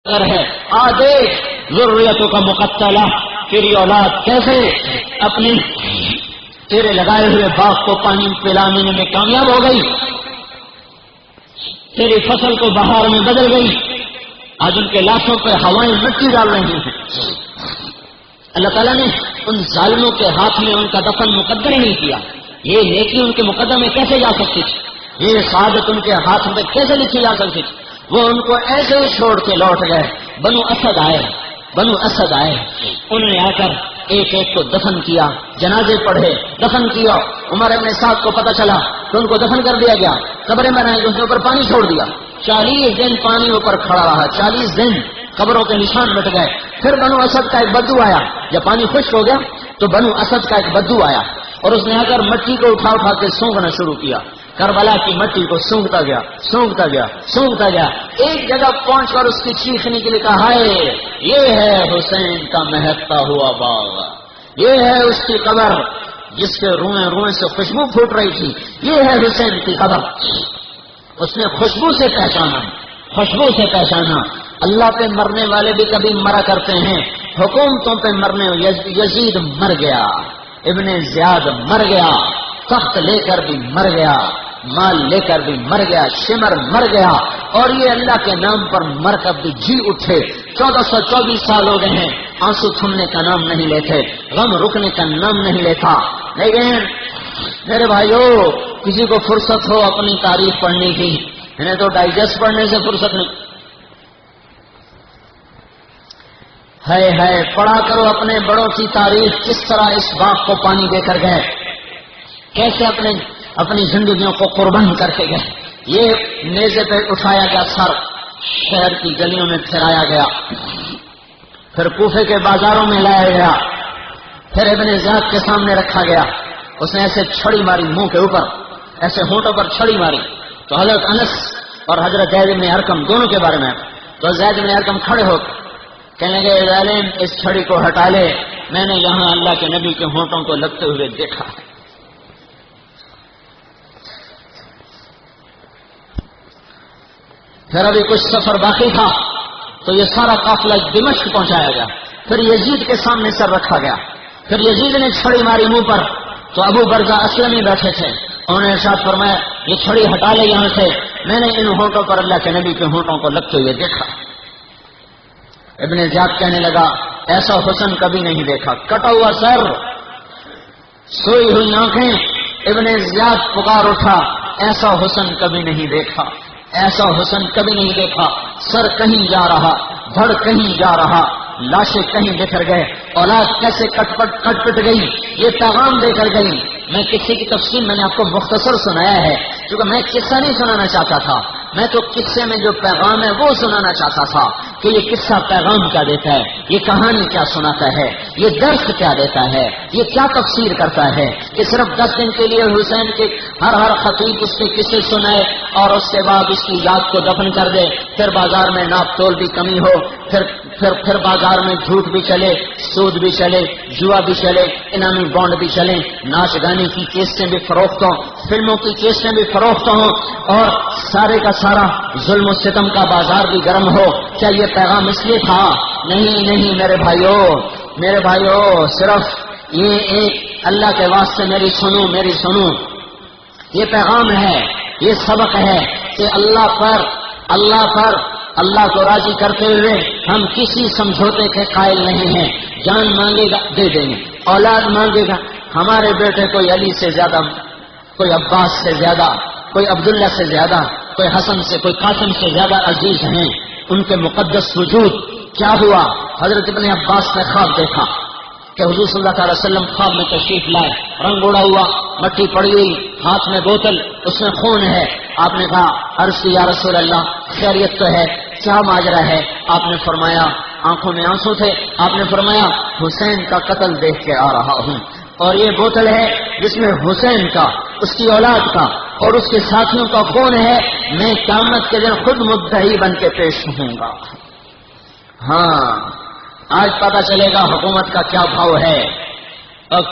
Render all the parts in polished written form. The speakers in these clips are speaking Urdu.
ہے آدیش ضروریتوں کا مقتلہ، تیری اولاد کیسے اپنے تیرے لگائے ہوئے باغ کو پانی پلانے میں کامیاب ہو گئی، تیری فصل کو بہار میں بدل گئی، آج ان کے لاشوں پہ ہوائیں مٹی ڈال رہی ہیں۔ اللہ تعالیٰ نے ان ظالموں کے ہاتھ میں ان کا دفن مقدر ہی نہیں کیا، یہ نیکی ان کے مقدر میں کیسے جا سکتی تھی، یہ سعادت ان کے ہاتھ میں کیسے لکھی جا سکتی تھی، وہ ان کو ایسے ہی چھوڑ کے لوٹ گئے۔ بنو اسد آئے، انہوں نے آ کر ایک ایک کو دفن کیا، جنازے پڑھے، دفن کیا۔ عمر ابن سعد کو پتہ چلا تو ان کو دفن کر دیا گیا، قبریں بنائی، اس کے اوپر پانی چھوڑ دیا، 40 دن پانی اوپر کھڑا رہا، 40 دن قبروں کے نشان مٹ گئے۔ پھر بنو اسد کا ایک بدو آیا، جب پانی خشک ہو گیا تو بنو اسد کا ایک بدو آیا اور اس نے آ کر مٹی کو اٹھا اٹھا کے سونگنا شروع کیا، کربلا کی مٹی کو سونگتا گیا، ایک جگہ پہنچ کر اس کی چیخ نکلی، کہا ہائے یہ ہے حسین کا مہکتا ہوا باغ، یہ ہے اس کی قبر جس کے روئیں سے خوشبو پھوٹ رہی تھی، یہ ہے حسین کی قبر۔ اس نے خوشبو سے پہچانا۔ اللہ پہ مرنے والے بھی کبھی مرا کرتے ہیں، حکومتوں پہ مرنے، یزید مر گیا، ابن زیاد مر گیا، تخت لے کر بھی مر گیا، مال لے کر بھی مر گیا، شمر مر گیا، اور یہ اللہ کے نام پر مر کر بھی جی اٹھے۔ 1424 سال ہو گئے ہیں، آنسو تھمنے کا نام نہیں لیتے، غم رکنے کا نام نہیں لیتا۔ لیکن میرے بھائیو، کسی کو فرصت ہو اپنی تاریخ پڑھنے کی، انہیں تو ڈائجسٹ پڑھنے سے فرصت نہیں ہے، پڑھا کرو اپنے بڑوں کی تاریخ، کس طرح اس باغ کو پانی دے کر گئے، کیسے اپنی زندگیوں کو قربان کر کے گئے۔ یہ نیزے پہ اٹھایا گیا، سر شہر کی گلیوں میں پھرایا گیا، پھر کوفے کے بازاروں میں لایا گیا، پھر ابن زیاد کے سامنے رکھا گیا، اس نے ایسے چھڑی ماری منہ کے اوپر، ایسے ہونٹوں پر چھڑی ماری، تو حضرت انس اور حضرت زید بن ارقم دونوں کے بارے میں، تو زید بن ارقم کھڑے ہو کہنے لگے ظالم اس چھڑی کو ہٹا لے، میں نے یہاں اللہ کے نبی کے ہونٹوں کو لگتے ہوئے دیکھا ہے۔ پھر ابھی کچھ سفر باقی تھا تو یہ سارا قافلہ دمشق پہنچایا گیا، پھر یزید کے سامنے سر رکھا گیا، پھر یزید نے چھڑی ماری منہ پر تو ابو برزہ اسلمی بیٹھے تھے، انہوں نے ارشاد فرمایا یہ چھڑی ہٹا لے یہاں سے، میں نے ان ہونٹوں پر اللہ کے نبی کے ہونٹوں کو لگتے ہوئے دیکھا۔ ابن زیاد کہنے لگا ایسا حسن کبھی نہیں دیکھا، کٹا ہوا سر، سوئی ہوئی آنکھیں، ابن زیاد پکار اٹھا ایسا حسن کبھی نہیں دیکھا، ایسا حسن کبھی نہیں دیکھا، سر کہیں جا رہا، دھڑ کہیں جا رہا، لاشیں کہیں بکھر گئے، اولاد کیسے کٹ پٹ گئی، یہ پیغام دے کر گئی۔ میں قصے کی تفصیل میں نے آپ کو مختصر سنایا ہے، کیونکہ میں قصہ نہیں سنانا چاہتا تھا، میں تو قصے میں جو پیغام ہے وہ سنانا چاہتا تھا کہ یہ قصہ پیغام کیا دیتا ہے، یہ کہانی کیا سناتا ہے، یہ درس کیا دیتا ہے، یہ کیا تفسیر کرتا ہے کہ صرف 10 دن کے لیے حسین کے ہر خطیب اس کے قصے سنائے اور اس کے بعد اس کی یاد کو دفن کر دے، پھر بازار میں ناپ تول بھی کمی ہو، پھر بازار میں جھوٹ بھی چلے، سود بھی چلے، جوا بھی چلے، انعامی بانڈ بھی چلے، ناچ گانے کی کیسٹیں بھی فروخت ہوں، فلموں کی کیسٹیں بھی فروخت ہوں، اور سارے کا سارا ظلم و ستم کا بازار بھی گرم ہو۔ کیا یہ پیغام اس لیے تھا؟ نہیں میرے بھائیو، صرف یہ ایک اللہ کے واسطے میری سنو، یہ پیغام ہے، یہ سبق ہے کہ اللہ کو راضی کرتے ہوئے ہم کسی سمجھوتے کے قائل نہیں ہیں۔ جان مانگے گا دے دیں گے، اولاد مانگے گا، ہمارے بیٹے کوئی علی سے زیادہ، کوئی عباس سے زیادہ، کوئی عبداللہ سے زیادہ، کوئی حسن سے، کوئی قاسم سے زیادہ عزیز ہیں، ان کے مقدس وجود۔ کیا ہوا؟ حضرت ابن عباس نے خواب دیکھا کہ حضور صلی اللہ علیہ وسلم خواب میں تشریف لائے، رنگ اڑا ہوا، مٹی پڑی ہوئی، ہاتھ میں بوتل، اس میں خون ہے۔ آپ نے کہا عرض کی یا رسول اللہ خیریت تو ہے، کیا ماجرا ہے؟ آپ نے فرمایا، آنکھوں میں آنسو تھے، آپ نے فرمایا حسین کا قتل دیکھ کے آ رہا ہوں، اور یہ بوتل ہے جس میں حسین کا، اس کی اولاد کا اور اس کے ساتھیوں کا خون ہے، میں قیامت کے دن خود مدعی بن کے پیش ہوں گا۔ ہاں آج پتہ چلے گا حکومت کا کیا بھاؤ ہے، اب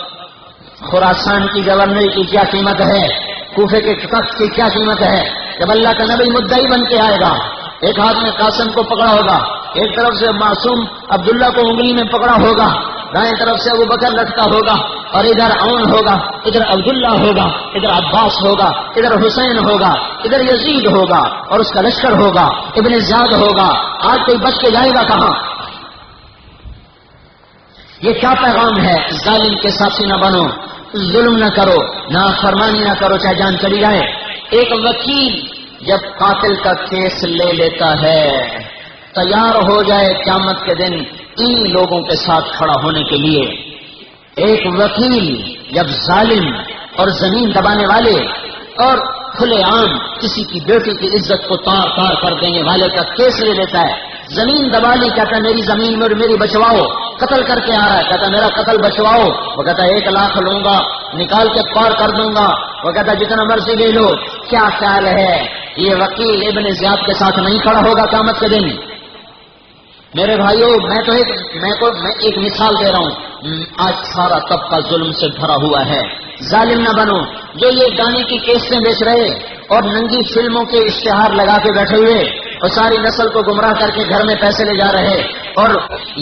خراسان کی گورنری کی کیا قیمت ہے، کوفے کے تخت کی کیا قیمت ہے۔ جب اللہ کا نبی مدعی بن کے آئے گا، ایک ہاتھ میں قاسم کو پکڑا ہوگا، ایک طرف سے معصوم عبداللہ کو انگلی میں پکڑا ہوگا، دائیں طرف سے ابو بکر لٹکا ہوگا، اور ادھر عون ہوگا، ادھر عبداللہ ہوگا، ادھر عباس ہوگا، ادھر حسین ہوگا، ادھر یزید ہوگا، اور اس کا لشکر ہوگا، ابن زیاد ہوگا۔ آج کوئی بچ کے جائے گا کہاں؟ یہ کیا پیغام ہے؟ ظالم کے ساتھی نہ بنو، ظلم نہ کرو، نافرمانی نہ کرو چاہے جان چلی جائے۔ ایک وکیل جب قاتل کا کیس لے لیتا ہے، تیار ہو جائے قیامت کے دن ان لوگوں کے ساتھ کھڑا ہونے کے لیے۔ ایک وکیل جب ظالم اور زمین دبانے والے اور کھلے عام کسی کی بیٹی کی عزت کو تار تار کر دینے والے کا کیس لے لیتا ہے، زمین دبا لی، کہتا ہے میری زمین میری بچواؤ، قتل کر کے آ رہا ہے، کہتا ہے میرا قتل بچواؤ، وہ کہتا ہے 1 لاکھ لوں گا، نکال کے پار کر دوں گا، وہ کہتا ہے جتنا مرضی لے لو۔ کیا خیال ہے یہ وکیل ابن زیاد کے ساتھ نہیں کھڑا ہوگا قیامت کے دن؟ میرے بھائیوں، میں ایک مثال دے رہا ہوں۔ آج سارا طبقہ ظلم سے بھرا ہوا ہے۔ ظالم نہ بنو، جو یہ گانے کی کیسٹیں بیچ رہے اور ننگی فلموں کے اشتہار لگا کے بیٹھے ہوئے اور ساری نسل کو گمراہ کر کے گھر میں پیسے لے جا رہے، اور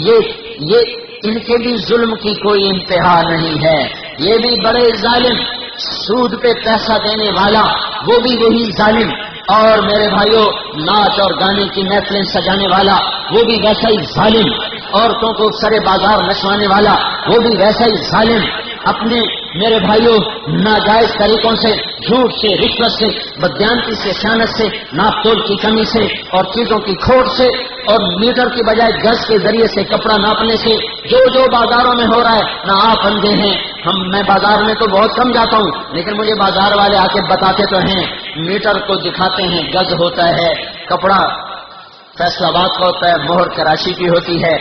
یہ ان کے بھی ظلم کی کوئی انتہا نہیں ہے۔ یہ بھی بڑے ظالم، سود پہ پیسہ دینے والا وہ بھی وہی ظالم، اور میرے بھائیوں ناچ اور گانے کی محفلیں سجانے والا وہ بھی ویسا ہی ظالم، عورتوں کو سرے بازار نچوانے والا وہ بھی ویسا ہی ظالم، اپنے میرے بھائیوں ناجائز طریقوں سے، جھوٹ سے، رشوت سے، بددیانتی سے، خیانت سے، ناپ تول کی کمی سے اور چیزوں کی کھوٹ سے اور میٹر کی بجائے گز کے ذریعے سے کپڑا ناپنے سے جو بازاروں میں ہو رہا ہے، نہ آپ اندھے ہیں، میں بازار میں تو بہت کم جاتا ہوں، لیکن مجھے بازار والے آ کے بتاتے تو ہیں، میٹر کو دکھاتے ہیں، گز ہوتا ہے، کپڑا فیصلہ آباد کا ہوتا ہے، مہر کراچی کی ہوتی ہے،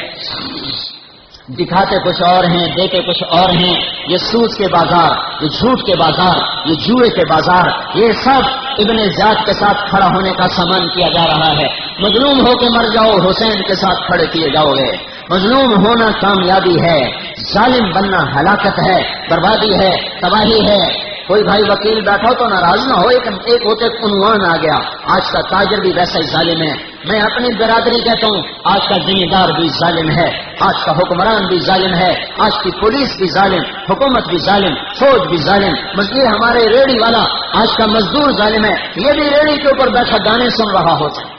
دکھاتے کچھ اور ہیں، دیتے کچھ اور ہیں۔ یہ سود کے بازار، یہ جھوٹ کے بازار، یہ جوئے کے بازار، یہ سب ابن زیاد کے ساتھ کھڑا ہونے کا سامان کیا جا رہا ہے۔ مظلوم ہو کے مر جاؤ، حسین کے ساتھ کھڑے کیے جاؤ گے۔ مظلوم ہونا کامیابی ہے، ظالم بننا ہلاکت ہے، بربادی ہے، تباہی ہے۔ کوئی بھائی وکیل بیٹھا ہو تو ناراض نہ ہو، ایک ہوتے عنوان آ گیا، آج کا تاجر بھی ویسا ہی ظالم ہے۔ میں اپنی برادری کہتا ہوں، آج کا ذمہ دار بھی ظالم ہے، آج کا حکمران بھی ظالم ہے، آج کی پولیس بھی ظالم، حکومت بھی ظالم، فوج بھی ظالم، یہ ہمارے ریڑھی والا آج کا مزدور ظالم ہے۔ یہ بھی ریڑھی کے اوپر بیٹھا گانے سن رہا ہوتا ہے،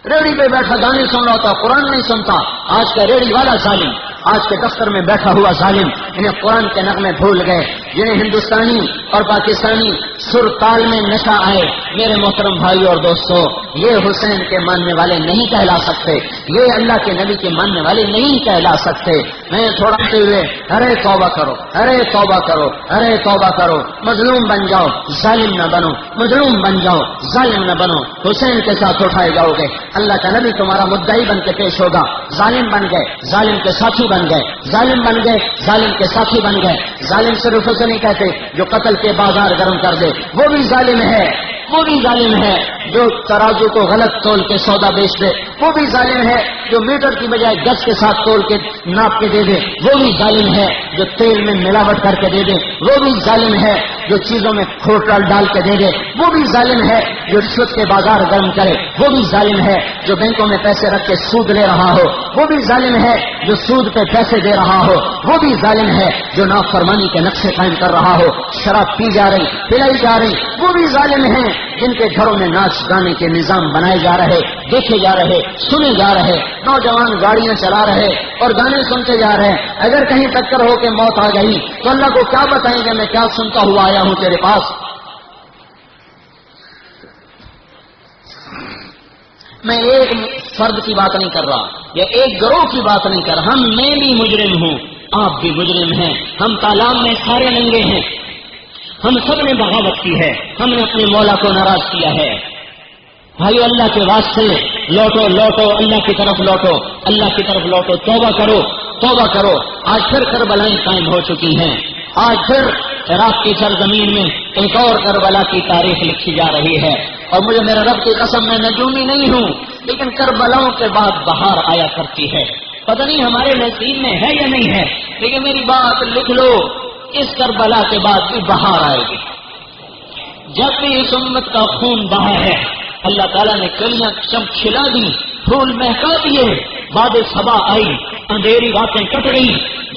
ریڑھی پہ بیٹھا گانے سن رہا ہوتا، قرآن نہیں سنتا۔ آج کا ریڑھی والا ظالم، آج کے دفتر میں بیٹھا ہوا ظالم، انہیں قرآن کے نغمے بھول گئے، جنہیں ہندوستانی اور پاکستانی سر تال میں نشہ آئے۔ میرے محترم بھائی اور دوستو، یہ حسین کے ماننے والے نہیں کہلا سکتے، یہ اللہ کے نبی کے ماننے والے نہیں کہلا سکتے۔ میں تھوڑا سے ہوئے ارے توبہ کرو، ارے توبہ کرو، ارے توبہ کرو، مظلوم بن جاؤ، ظالم نہ بنو، مظلوم بن جاؤ، ظالم نہ بنو، حسین کے ساتھ اٹھائے جاؤ گے، اللہ کا نبی تمہارا مدعی بن کے پیش ہوگا۔ ظالم بن گئے، ظالم کے ساتھی بن گئے، ظالم بن گئے، ظالم کے ساتھی بن گئے۔ ظالم صرف اسے نہیں کہتے جو قتل کے بازار گرم کر دے، وہ بھی ظالم ہے، وہ بھی ظالم ہے جو ترازو کو غلط تول کے سودا بیچ دے، وہ بھی ظالم ہے جو میٹر کی بجائے گز کے ساتھ تول کے ناپ کے دے دے، وہ بھی ظالم ہے جو تیل میں ملاوٹ کر کے دے دے، وہ بھی ظالم ہے جو چیزوں میں کھوٹ ڈال کے دے دے، وہ بھی ظالم ہے جو رشوت کے بازار گرم کرے، وہ بھی ظالم ہے جو بینکوں میں پیسے رکھ کے سود لے رہا ہو، وہ بھی ظالم ہے جو سود پہ پیسے دے رہا ہو، وہ بھی ظالم ہے جو نافرمانی کے نقشے قائم کر رہا ہو، شراب پی جا رہی، پلائی جا رہی، وہ بھی ظالم ہیں جن کے گھروں میں ناچ گانے کے نظام بنائے جا رہے، دیکھے جا رہے، سنے جا رہے، نوجوان گاڑیاں چلا رہے اور گانے سنتے جا رہے۔ اگر کہیں ٹکر ہو کے موت آ گئی تو اللہ کو کیا بتائیں گے میں کیا سنتا ہوا آیا ہوں تیرے پاس۔ میں ایک فرد کی بات نہیں کر رہا یا ایک گروہ کی بات نہیں کر رہا، میں بھی مجرم ہوں، آپ بھی مجرم ہیں، ہم تالاب میں سارے ننگے ہیں، ہم سب نے بغاوت کی ہے، ہم نے اپنے مولا کو ناراض کیا ہے۔ بھائیو اللہ کے واسطے لوٹو لوٹو، اللہ کی طرف لوٹو، اللہ کی طرف لوٹو، توبہ کرو، توبہ کرو۔ آج پھر کربلائیں قائم ہو چکی ہیں، آج پھر عراق کی سرزمین میں ایک اور کربلا کی تاریخ لکھی جا رہی ہے، اور مجھے میرے رب کی قسم میں نجومی نہیں ہوں، لیکن کربلاؤں کے بعد بہار آیا کرتی ہے۔ پتہ نہیں ہمارے نصیب میں ہے یا نہیں ہے، لیکن میری بات لکھ لو، اس کربلا کے بعد بھی بہار آئے گی۔ جب بھی اس امت کا خون بہا ہے، اللہ تعالیٰ نے کلیاں چم کھلا دی پھول مہکا دیے، باد صبا آئی، اندھیری راتیں کٹ گئی،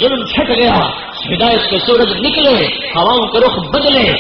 ظلم چھٹ گیا، ہدایت کے سورج نکلے، ہواؤں کے رخ بدلے،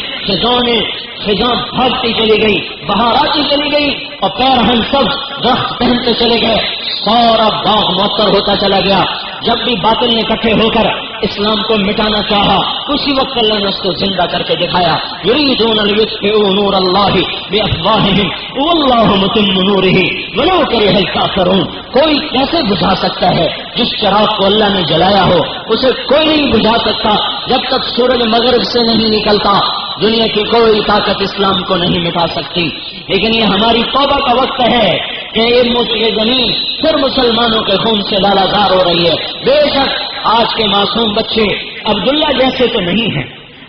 خزاں بھاگتی چلی گئی، بہار آتی چلی گئی، اور پیرہن سب درخت پہنتے چلے گئے، سارا باغ معطر ہوتا چلا گیا۔ جب بھی باطل نے اکٹھے ہو کر اسلام کو مٹانا چاہا، اسی وقت اللہ نے اس کو زندہ کر کے دکھایا۔ یریدون لیطفئوا نور اللہ بافواہہم واللہ متم نورہ ولو کرہ الکافرون۔ کوئی کیسے بجھا سکتا ہے جس چراغ کو اللہ نے جلایا ہو؟ اسے کوئی نہیں بجھا سکتا جب تک سورج مغرب سے نہیں نکلتا۔ دنیا کی کوئی طاقت اسلام کو نہیں مٹا سکتی۔ لیکن یہ ہماری توبہ کا وقت ہے کہ یہ زمین پھر مسلمانوں کے خون سے لالازار ہو رہی ہے۔ بے شک آج کے معصوم بچے عبداللہ جیسے تو نہیں ہیں،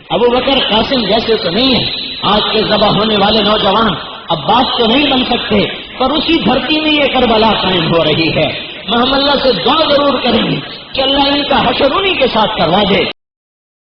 ابو بکر قاسم جیسے تو نہیں ہیں، آج کے ذبح ہونے والے نوجوان عباس تو نہیں بن سکتے، پر اسی دھرتی میں یہ کربلا قائم ہو رہی ہے۔ ہم اللہ سے دعا ضرور کریں گے کہ اللہ ان کا حشر انہی کے ساتھ کروا دے۔